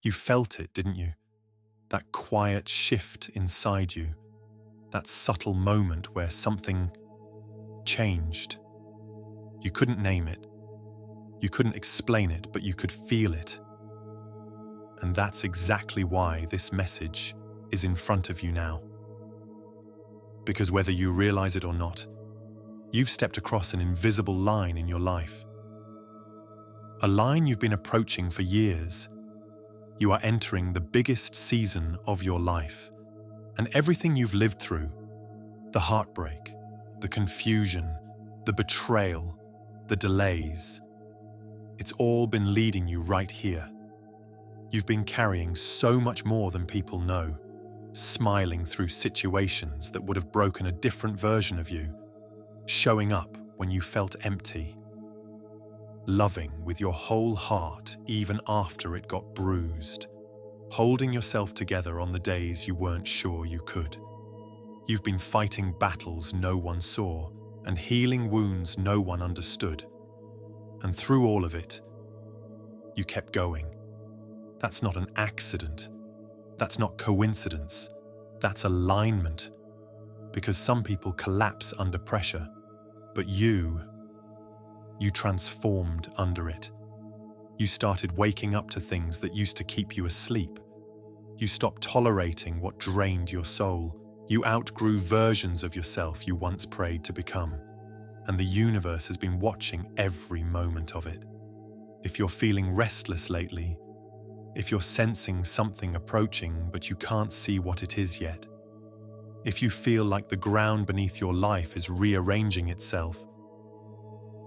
You felt it, didn't you? That quiet shift inside you, that subtle moment where something changed. You couldn't name it. You couldn't explain it, but you could feel it. And that's exactly why this message is in front of you now. Because whether you realize it or not, you've stepped across an invisible line in your life. A line you've been approaching for years. You are entering the biggest season of your life, and everything you've lived through, the heartbreak, the confusion, the betrayal, the delays, it's all been leading you right here. You've been carrying so much more than people know, smiling through situations that would have broken a different version of you, showing up when you felt empty, loving with your whole heart even after it got bruised, holding yourself together on the days you weren't sure you could. You've been fighting battles no one saw and healing wounds no one understood. And through all of it, you kept going. That's not an accident. That's not coincidence. That's alignment. Because some people collapse under pressure, but you transformed under it. You started waking up to things that used to keep you asleep. You stopped tolerating what drained your soul. You outgrew versions of yourself you once prayed to become. And the universe has been watching every moment of it. If you're feeling restless lately, if you're sensing something approaching but you can't see what it is yet, if you feel like the ground beneath your life is rearranging itself,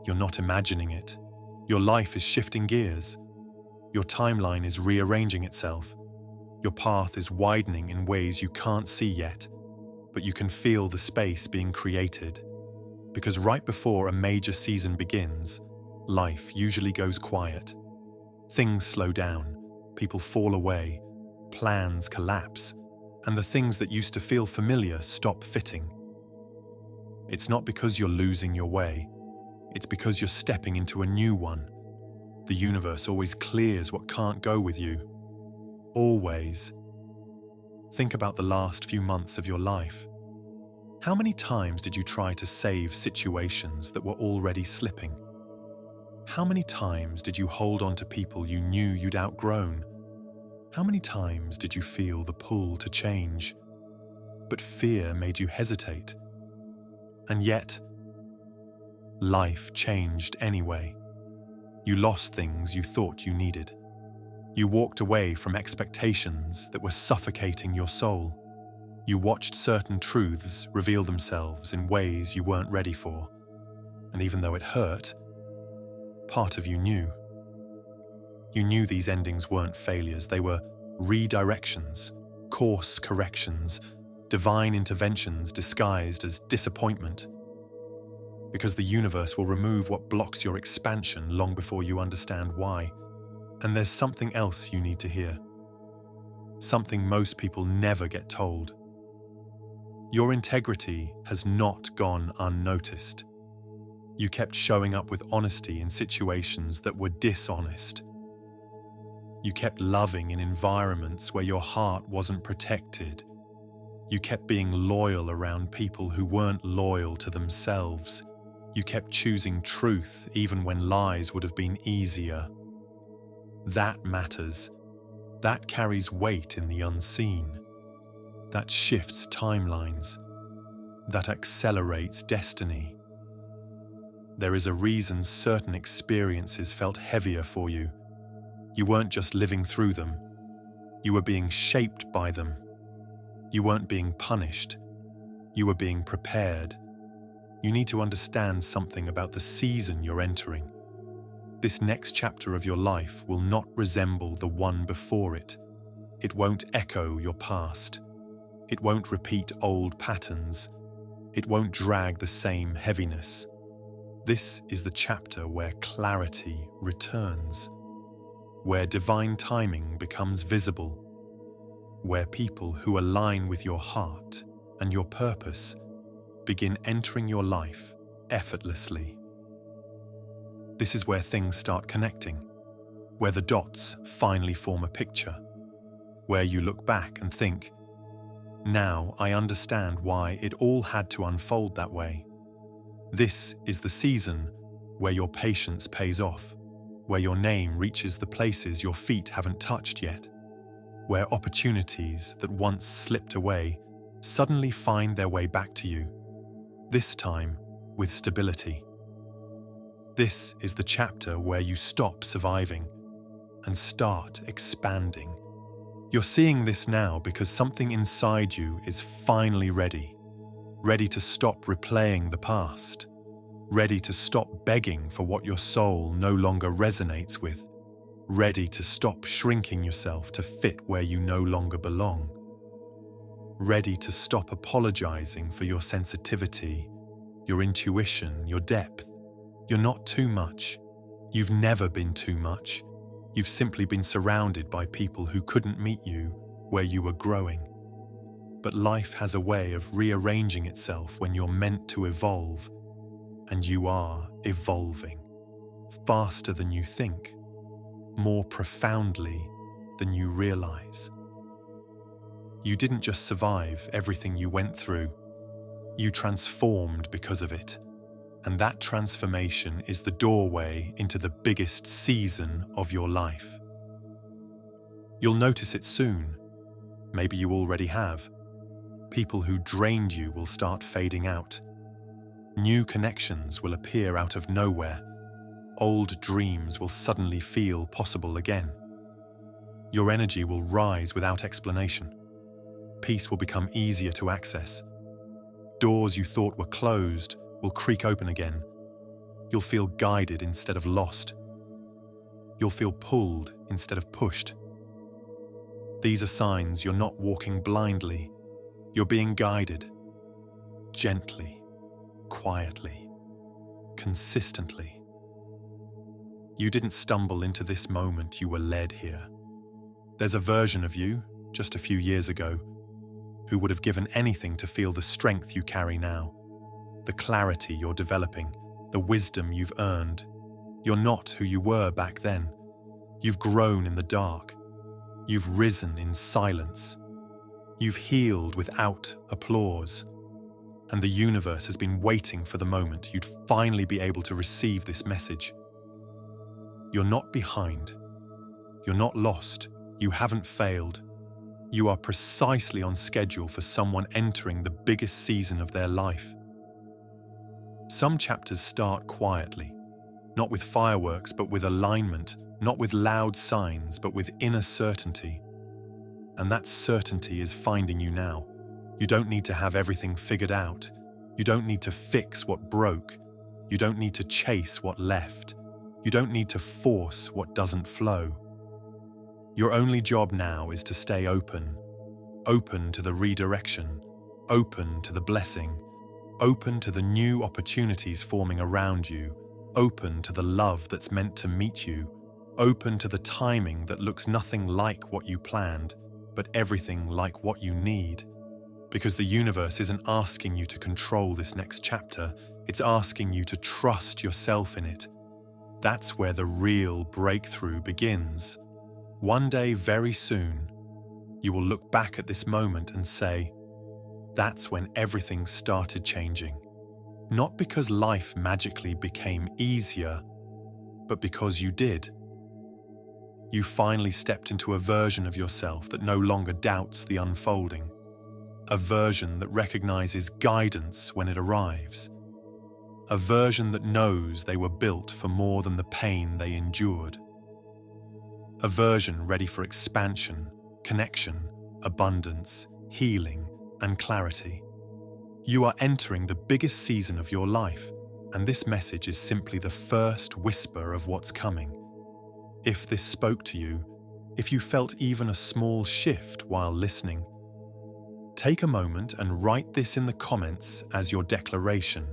you're not imagining it. Your life is shifting gears. Your timeline is rearranging itself. Your path is widening in ways you can't see yet, but you can feel the space being created. Because right before a major season begins, life usually goes quiet. Things slow down, people fall away, plans collapse, and the things that used to feel familiar stop fitting. It's not because you're losing your way, it's because you're stepping into a new one. The universe always clears what can't go with you. Always. Think about the last few months of your life. How many times did you try to save situations that were already slipping? How many times did you hold on to people you knew you'd outgrown? How many times did you feel the pull to change, but fear made you hesitate? And yet, life changed anyway. You lost things you thought you needed. You walked away from expectations that were suffocating your soul. You watched certain truths reveal themselves in ways you weren't ready for. And even though it hurt, part of you knew. You knew these endings weren't failures, they were redirections, course corrections, divine interventions disguised as disappointment. Because the universe will remove what blocks your expansion long before you understand why. And there's something else you need to hear. Something most people never get told. Your integrity has not gone unnoticed. You kept showing up with honesty in situations that were dishonest. You kept loving in environments where your heart wasn't protected. You kept being loyal around people who weren't loyal to themselves. You kept choosing truth even when lies would have been easier. That matters. That carries weight in the unseen. That shifts timelines. That accelerates destiny. There is a reason certain experiences felt heavier for you. You weren't just living through them. You were being shaped by them. You weren't being punished. You were being prepared. You need to understand something about the season you're entering. This next chapter of your life will not resemble the one before it. It won't echo your past. It won't repeat old patterns. It won't drag the same heaviness. This is the chapter where clarity returns, where divine timing becomes visible, where people who align with your heart and your purpose begin entering your life effortlessly. This is where things start connecting, where the dots finally form a picture. where you look back and think, now I understand why it all had to unfold that way. This is the season where your patience pays off, where your name reaches the places your feet haven't touched yet, where opportunities that once slipped away suddenly find their way back to you, this time with stability. This is the chapter where you stop surviving and start expanding. You're seeing this now because something inside you is finally ready to stop replaying the past, ready to stop begging for what your soul no longer resonates with, ready to stop shrinking yourself to fit where you no longer belong, ready to stop apologizing for your sensitivity, your intuition, your depth. You're not too much. You've never been too much. You've simply been surrounded by people who couldn't meet you where you were growing. But life has a way of rearranging itself when you're meant to evolve, and you are evolving faster than you think, more profoundly than you realize. You didn't just survive everything you went through, you transformed because of it. And that transformation is the doorway into the biggest season of your life. You'll notice it soon. Maybe you already have. People who drained you will start fading out. New connections will appear out of nowhere. Old dreams will suddenly feel possible again. Your energy will rise without explanation. Peace will become easier to access. Doors you thought were closed will creak open again. You'll feel guided instead of lost. You'll feel pulled instead of pushed. These are signs you're not walking blindly. You're being guided. Gently, quietly, consistently. You didn't stumble into this moment, you were led here. There's a version of you, just a few years ago, who would have given anything to feel the strength you carry now. The clarity you're developing, the wisdom you've earned. You're not who you were back then. You've grown in the dark. You've risen in silence. You've healed without applause. And the universe has been waiting for the moment you'd finally be able to receive this message. You're not behind. You're not lost. You haven't failed. You are precisely on schedule for someone entering the biggest season of their life. Some chapters start quietly, not with fireworks, but with alignment, not with loud signs, but with inner certainty. And that certainty is finding you now. You don't need to have everything figured out. You don't need to fix what broke. You don't need to chase what left. You don't need to force what doesn't flow. Your only job now is to stay open to the redirection, open to the blessing, open to the new opportunities forming around you, open to the love that's meant to meet you, open to the timing that looks nothing like what you planned, but everything like what you need. Because the universe isn't asking you to control this next chapter, it's asking you to trust yourself in it. That's where the real breakthrough begins. One day, very soon, you will look back at this moment and say, that's when everything started changing. Not because life magically became easier, but because you did. You finally stepped into a version of yourself that no longer doubts the unfolding. A version that recognizes guidance when it arrives. A version that knows they were built for more than the pain they endured. A version ready for expansion, connection, abundance, healing, and clarity. You are entering the biggest season of your life, and this message is simply the first whisper of what's coming. If this spoke to you, if you felt even a small shift while listening, take a moment and write this in the comments as your declaration.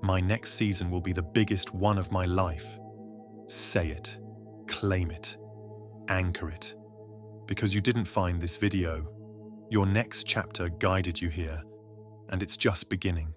My next season will be the biggest one of my life. Say it, claim it, anchor it. Because you didn't find this video, your next chapter guided you here, and it's just beginning.